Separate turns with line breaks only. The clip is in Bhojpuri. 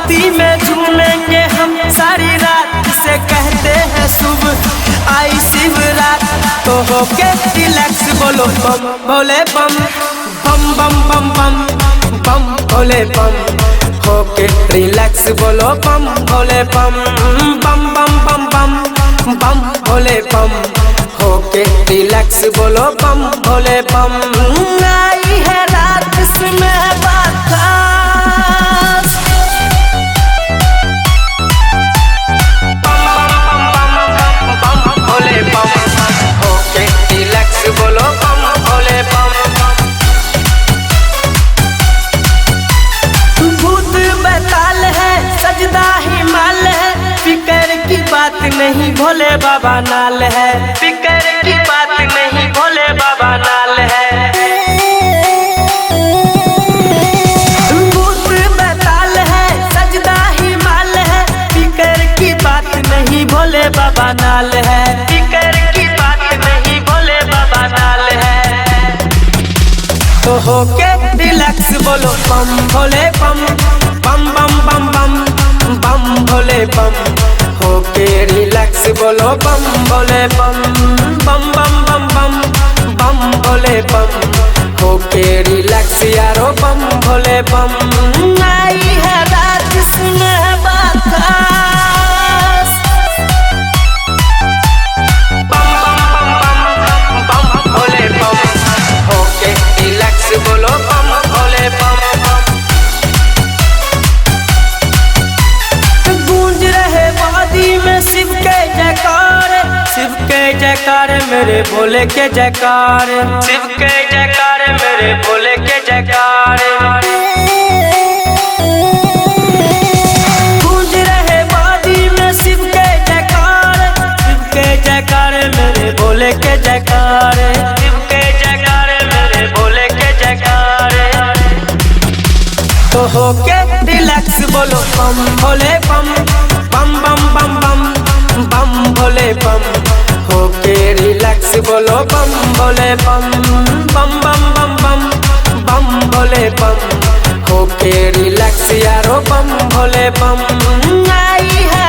मस्ती में झूमेंगे हम सारी रात से कहते हैं सुबह आई शिवरात। तो होके रिलैक्स बोलो बम भोले बम बम बम बम बम बम भोले बम। होके रिलैक्स बोलो बम भोले बम बम बम बम बम बम भोले बम। होके रिलैक्स बोलो बम भोले बम। आई है रात इसमें बात खास। बम बम बम बम बम बम भोले बम। होके रिलैक्स बोलो बम भोले बम। भूत बैताल है सजदा हिमाल है, फिकर की बात नहीं भोले बाबा नाल है। फिकर की बात नहीं भोले बाबा नाल है। भूत बैताल है सजदा हिमाल है, फिकर की बात नहीं भोले बाबा नाल है। फिकर की बात नहीं भोले बाबा नाल है। तो होके रिलैक्स बोलो बम भोले बम बम बम बम बम बम भोले बम। होके रिलैक्स बोलो बम भोले बम बम बम बम बम बम भोले बम। होके रिलैक्स यारो बम भोले बम। आई है रात इसमें बात खास। बम बम बम बम बम भोले बम। होके रिलैक्स बोलो बम भोले बम। गूंज रहे वादी में शिव के जयकार, शिव के जयकार मेरे भोले के जयकार। शिव के जयकार मेरे भोले के जयकार। गूंज रहे वादी में शिव के जयकार, शिव के जयकार मेरे भोले के जयकार। शिव के जयकार मेरे भोले के जयकार। तो होके रिलैक्स बोलो बम भोले बम बम बम बम बम बम भोले बम। होके रिलैक्स बोलो बम भोले बम बम बम बम बम बम भोले बम। होके रिलैक्स यारो बम भोले बम। आई है